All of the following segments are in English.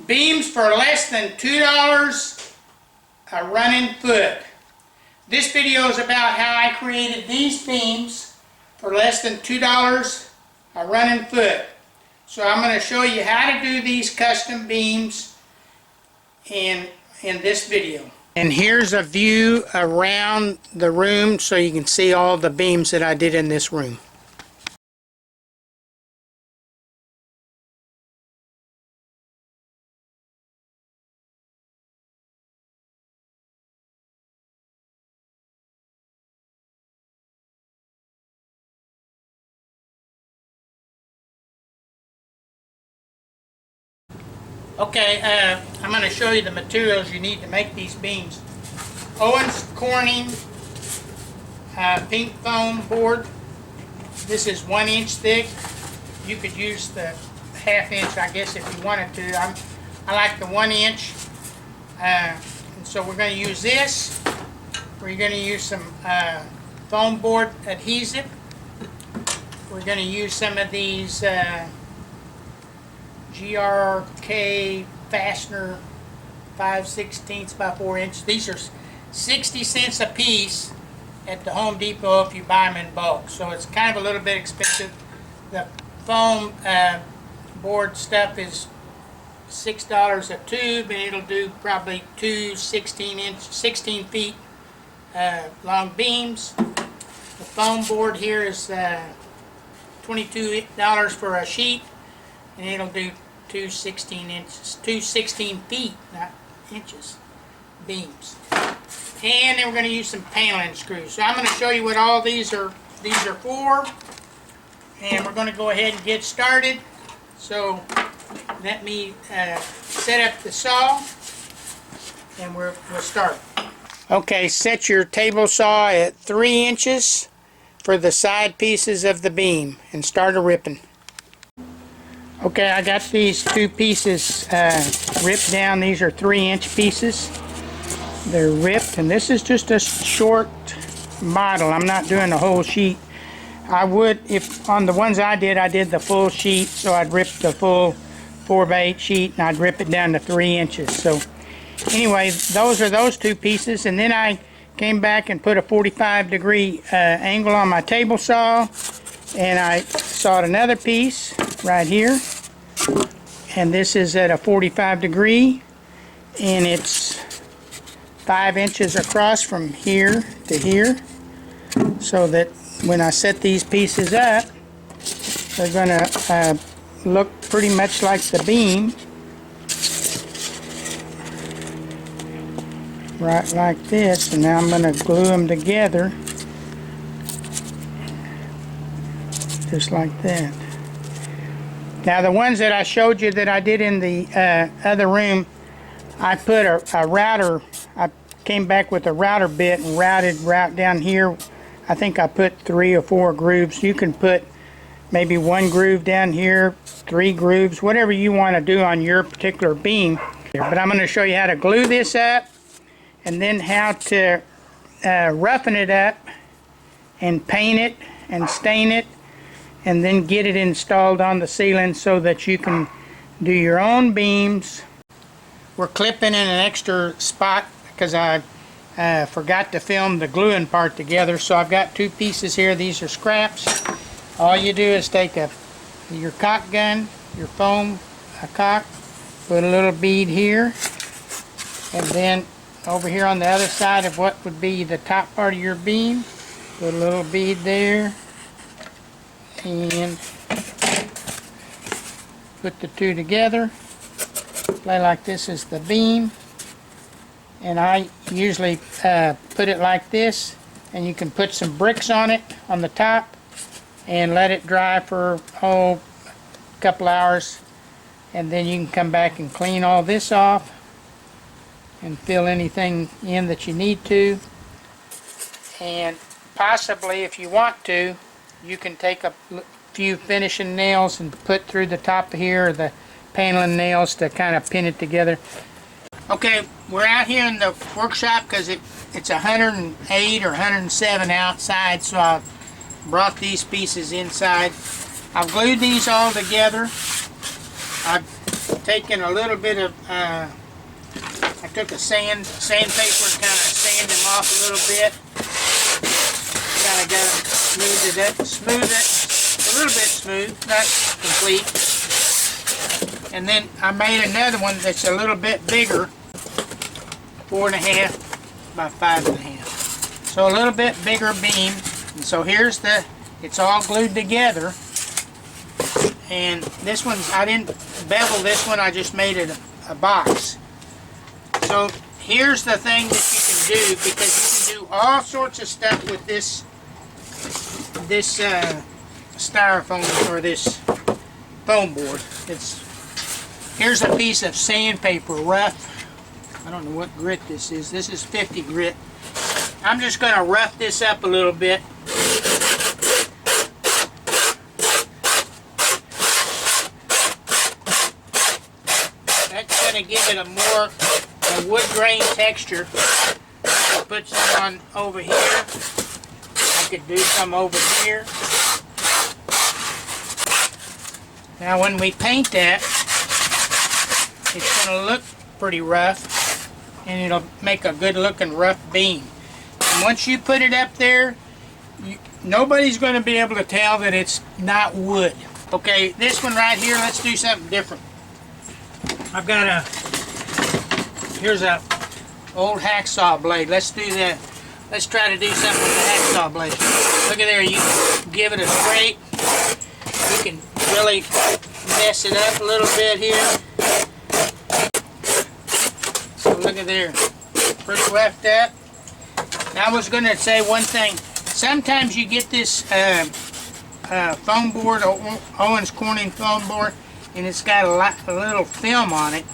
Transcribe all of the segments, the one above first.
Beams for less than $2 a running foot. This video is about how I created these beams for less than $2 a running foot. So I'm going to show you how to do these custom beams in this video. And here's a view around the room so you can see all the beams that I did in this room. Okay, I'm going to show you the materials you need to make these beams. Owens Corning pink foam board. This is 1 inch thick. You could use the ½ inch, I guess, if you wanted to. I like the 1 inch. And so we're going to use this. We're going to use some foam board adhesive. We're going to use some of these GRK fastener 5/16 by 4 inch. These are 60 cents a piece at the Home Depot if you buy them in bulk. So it's kind of a little bit expensive. The foam board stuff is $6 a tube, and it'll do probably two 16 feet long beams. The foam board here is $22 for a sheet, and it'll do two 16 feet, not inches, beams. And then we're going to use some paneling screws. So I'm going to show you what all these are for, and we're going to go ahead and get started. So let me set up the saw, and we'll start. Okay, set your table saw at 3 inches for the side pieces of the beam and start a ripping. Okay, I got these two pieces ripped down. These are 3-inch pieces. They're ripped, and this is just a short model. I'm not doing the whole sheet. I would, if on the ones I did the full sheet, so I'd rip the full 4x8 sheet, and I'd rip it down to 3 inches. So anyway, those are those two pieces, and then I came back and put a 45-degree angle on my table saw, and I sawed another piece right here, and this is at a 45 degree, and it's 5 inches across from here to here, so that when I set these pieces up, they're going to look pretty much like the beam, right like this. And now I'm going to glue them together just like that. Now the ones that I showed you that I did in the other room, I put a router. I came back with a router bit and routed right down here. I think I put 3 or 4 grooves. You can put maybe 1 groove down here, 3 grooves, whatever you want to do on your particular beam. But I'm going to show you how to glue this up, and then how to roughen it up and paint it and stain it, and then get it installed on the ceiling so that you can do your own beams. We're clipping in an extra spot because I forgot to film the gluing part together. So I've got 2 pieces here. These are scraps. All you do is take your caulk gun, your foam caulk, put a little bead here, and then over here on the other side of what would be the top part of your beam, put a little bead there, and put the two together. Play like this is the beam, and I usually put it like this, and you can put some bricks on it on the top and let it dry for a couple hours, and then you can come back and clean all this off and fill anything in that you need to. And possibly, if you want to, you can take a few finishing nails and put through the top of here, the paneling nails, to kind of pin it together. Okay, we're out here in the workshop because it's 108 or 107 outside, so I brought these pieces inside. I've glued these all together. I've taking a little bit of, I took a sandpaper and kind of sand them off a little bit. Kind of got to smooth it a little bit smooth, not complete. And then I made another one that's a little bit bigger, 4.5 by 5.5. So a little bit bigger beam. And so here's it's all glued together. And this one's, I didn't bevel this one, I just made it a box. So here's the thing that you can do, because you can do all sorts of stuff with this styrofoam or this foam board. Here's a piece of sandpaper, rough. I don't know what grit this is. This is 50 grit. I'm just going to rough this up a little bit. That's going to give it a wood grain texture. I'll put some on over here. I could do some over here. Now when we paint that, it's going to look pretty rough, and it'll make a good looking rough beam. And once you put it up there, nobody's going to be able to tell that it's not wood. Okay, this one right here, let's do something different. I've got here's a old hacksaw blade. Let's do that. Let's try to do something with the hacksaw blade. Look at there, you give it a scrape. You can really mess it up a little bit here. So look at there, pretty roughed up. Now I was going to say one thing. Sometimes you get this foam board, Owens Corning foam board, and it's got a little film on it.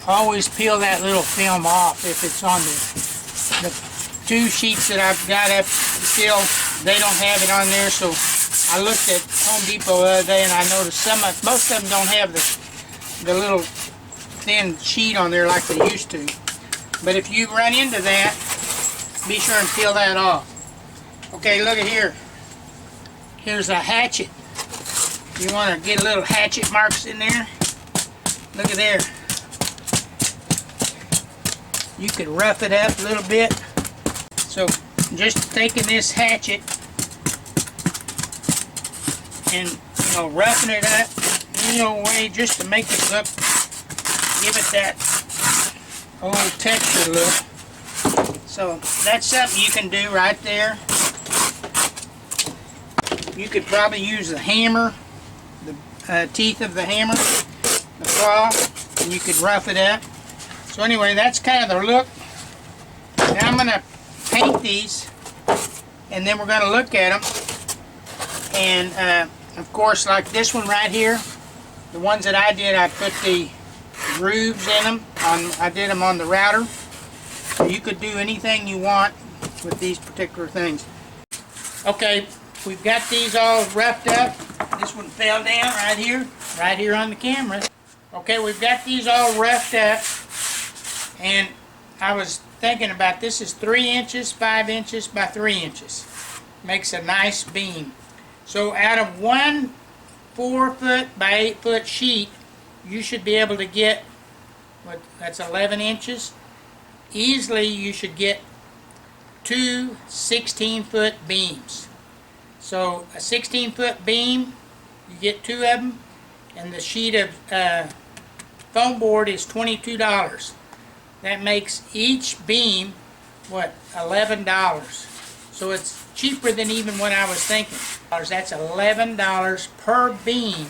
Always peel that little film off if it's on the 2 sheets that I've got up still. They don't have it on there, so I looked at Home Depot the other day and I noticed most of them don't have the little thin sheet on there like they used to. But if you run into that, be sure and peel that off. Okay, look at here. Here's a hatchet. You want to get a little hatchet marks in there. Look at there. You could rough it up a little bit. So just taking this hatchet and roughing it up in a way just to make it look, give it that old texture look. So that's something you can do right there. You could probably use the hammer, the teeth of the hammer, the claw, and you could rough it up. So anyway, that's kind of the look. Now I'm going to paint these, and then we're going to look at them. And of course, like this one right here, the ones that I did, I put the grooves in them. I did them on the router. So you could do anything you want with these particular things. Okay, we've got these all roughed up. This one fell down right here on the camera. Okay, we've got these all roughed up, and I was thinking about this is 3 inches, 5 inches by 3 inches. Makes a nice beam. So out of one 4-foot by 8-foot sheet, you should be able to get, that's 11 inches. Easily you should get 2 16-foot beams. So a 16-foot beam, you get 2 of them, and the sheet of foam board is $22. That makes each beam, what, $11. So it's cheaper than even what I was thinking. That's $11 per beam.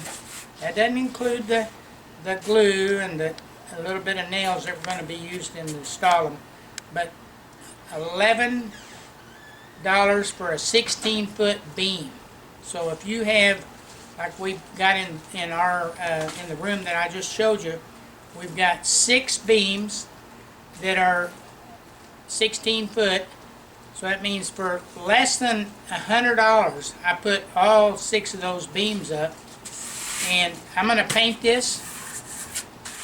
That doesn't include the glue and a little bit of nails that are going to be used in to install them. But $11 for a 16-foot beam. So if you have, like we've got in the room that I just showed you, we've got 6 beams that are 16 foot. So that means for less than $100, I put all 6 of those beams up. And I'm going to paint this.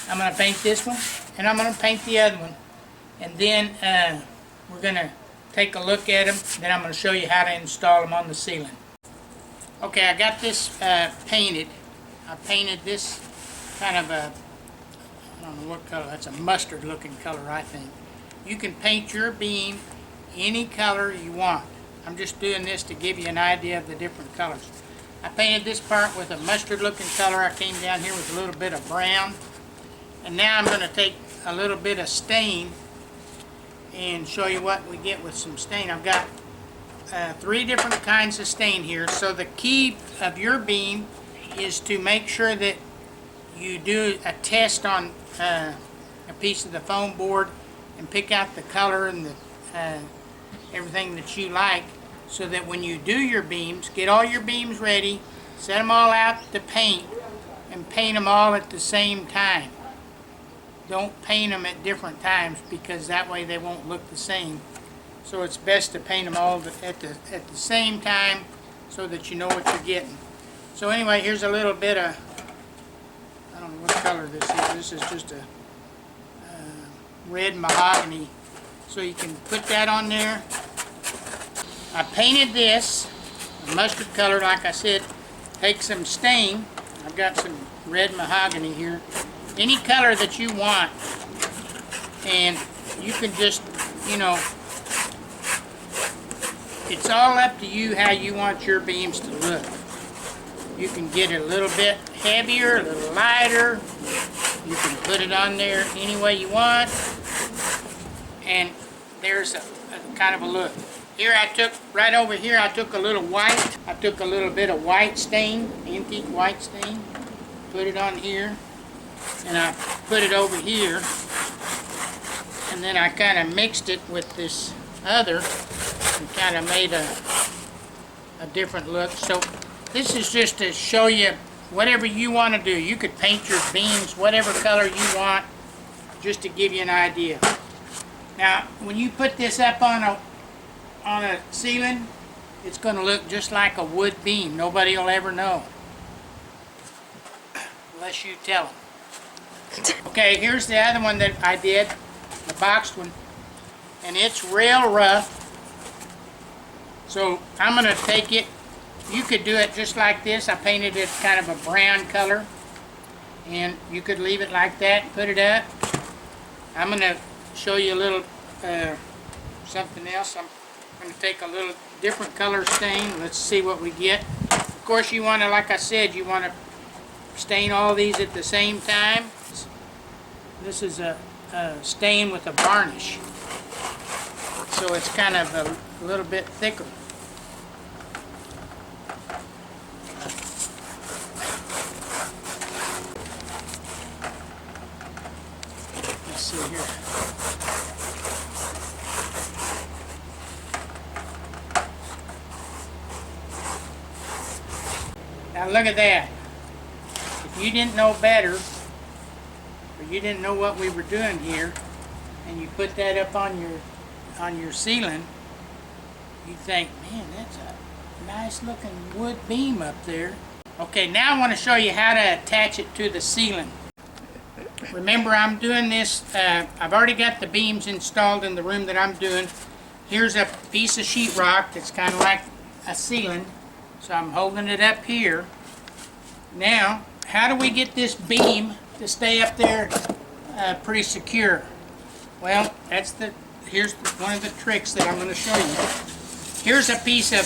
I'm going to paint this one, and I'm going to paint the other one. And then we're going to take a look at them. Then I'm going to show you how to install them on the ceiling. Okay, I got this painted. I painted this kind of a, I don't know what color, that's a mustard looking color, I think. You can paint your beam any color you want. I'm just doing this to give you an idea of the different colors. I painted this part with a mustard looking color. I came down here with a little bit of brown. And now I'm going to take a little bit of stain and show you what we get with some stain. I've got 3 different kinds of stain here. So the key of your beam is to make sure that you do a test on a piece of the foam board and pick out the color and the everything that you like, so that when you do your beams, get all your beams ready, set them all out to paint, and paint them all at the same time. Don't paint them at different times, because that way they won't look the same. So it's best to paint them all at the same time, so that you know what you're getting. So anyway, here's a little bit of, I don't know what color this is. This is just a red mahogany. So you can put that on there. I painted this mustard color, like I said. Take some stain. I've got some red mahogany here. Any color that you want. And you can just, you know, it's all up to you how you want your beams to look. You can get it a little bit heavier, a little lighter. You can put it on there any way you want. And there's a kind of a look. Here I took, right over here, I took a little white. I took a little bit of white stain, antique white stain. Put it on here. And I put it over here. And then I kind of mixed it with this other and kind of made a different look. So this is just to show you whatever you want to do. You could paint your beams whatever color you want, just to give you an idea. Now, when you put this up on a ceiling, it's going to look just like a wood beam. Nobody will ever know, unless you tell them. Okay, here's the other one that I did, the boxed one, and it's real rough. So I'm going to take it. You could do it just like this. I painted it kind of a brown color, and you could leave it like that and put it up. I'm going to show you a little something else. I'm going to take a little different color stain. Let's see what we get. Of course, you want to, like I said, you want to stain all these at the same time. This is a stain with a varnish, so it's kind of a little bit thicker. Let's see here. Now look at that. If you didn't know better, or you didn't know what we were doing here, and you put that up on your ceiling, you think, man, that's a nice looking wood beam up there. Okay, now I want to show you how to attach it to the ceiling. Remember, I'm doing this, I've already got the beams installed in the room that I'm doing. Here's a piece of sheetrock that's kind of like a ceiling. So I'm holding it up here. Now, how do we get this beam to stay up there pretty secure? Well, here's one of the tricks that I'm going to show you. Here's a piece of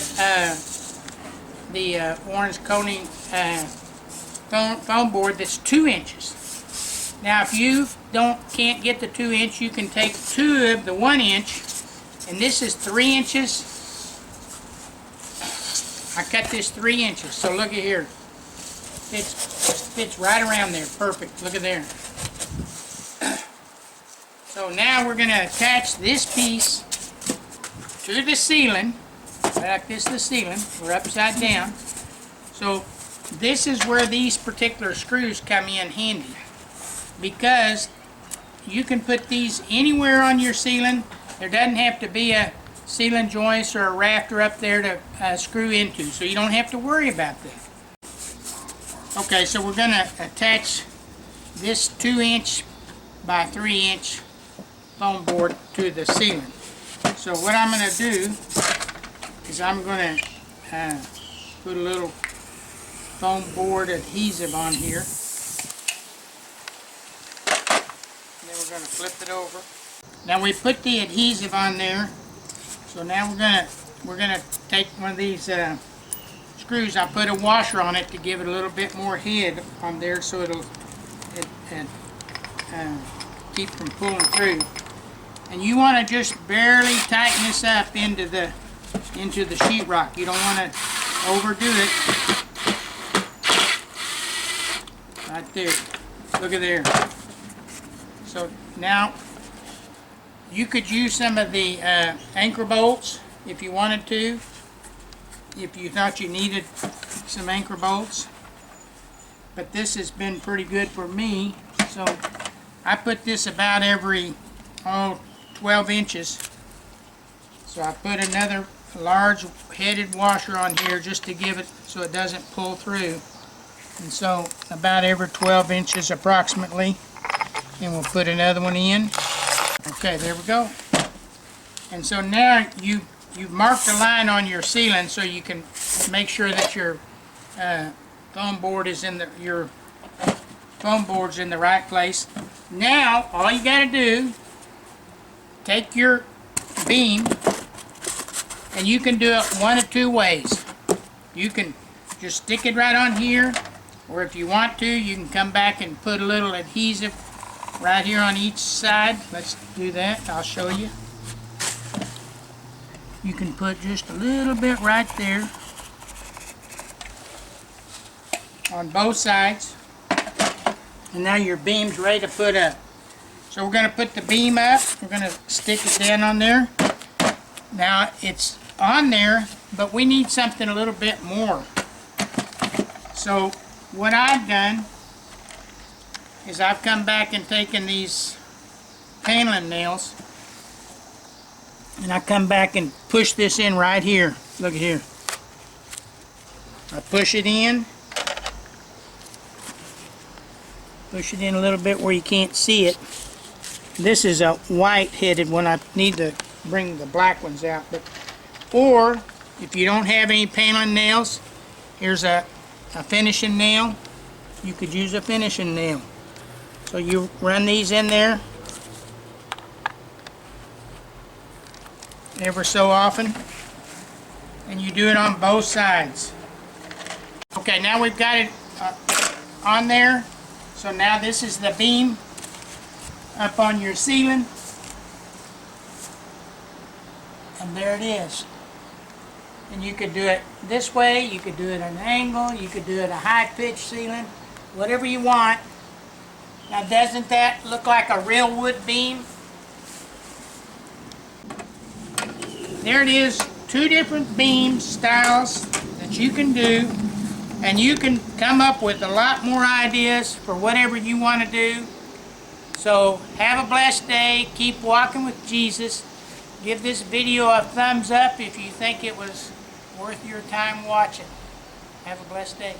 the orange coating foam board that's 2 inches. Now, if you can't get the 2 inch, you can take 2 of the 1 inch, and this is 3 inches. I cut this 3 inches, so look at here. Fits right around there, perfect. Look at there. So now we're going to attach this piece to the ceiling, like this, the ceiling. We're upside down. So this is where these particular screws come in handy, because you can put these anywhere on your ceiling. There doesn't have to be a ceiling joist or a rafter up there to screw into, so you don't have to worry about that. Okay, so we're going to attach this 2 inch by 3 inch foam board to the ceiling. So what I'm going to do is I'm going to put a little foam board adhesive on here. And then we're going to flip it over. Now we put the adhesive on there. So now we're gonna take one of these screws. I put a washer on it to give it a little bit more head on there, so it'll keep from pulling through. And you want to just barely tighten this up into the sheetrock. You don't want to overdo it. Right there. Look at there. So now you could use some of the anchor bolts if you wanted to. If you thought you needed some anchor bolts. But this has been pretty good for me. So I put this about every 12 inches. So I put another large headed washer on here just to give it so it doesn't pull through. And so about every 12 inches approximately. And we'll put another one in. Okay, there we go. And so now you've marked a line on your ceiling so you can make sure that your foam board is your foam board's in the right place. Now all you got to do, take your beam, and you can do it one of two ways. You can just stick it right on here, or if you want to, you can come back and put a little adhesive right here on each side. Let's do that. I'll show you. You can put just a little bit right there on both sides. And now your beam's ready to put up. So we're going to put the beam up. We're going to stick it down on there. Now it's on there, but we need something a little bit more. So what I've done is I've come back and taken these paneling nails, and I come back and push this in right here. Look at here. I push it in. Push it in a little bit where you can't see it. This is a white-headed one. I need to bring the black ones out. Or if you don't have any paneling nails, here's a finishing nail. You could use a finishing nail. So you run these in there ever so often, and you do it on both sides. Okay, now we've got it on there. So now this is the beam up on your ceiling, and there it is. And you could do it this way, you could do it at an angle, you could do it a high-pitched ceiling, whatever you want. Now doesn't that look like a real wood beam? There it is, two different beam styles that you can do, and you can come up with a lot more ideas for whatever you want to do. So have a blessed day, keep walking with Jesus. Give this video a thumbs up if you think it was worth your time watching. Have a blessed day.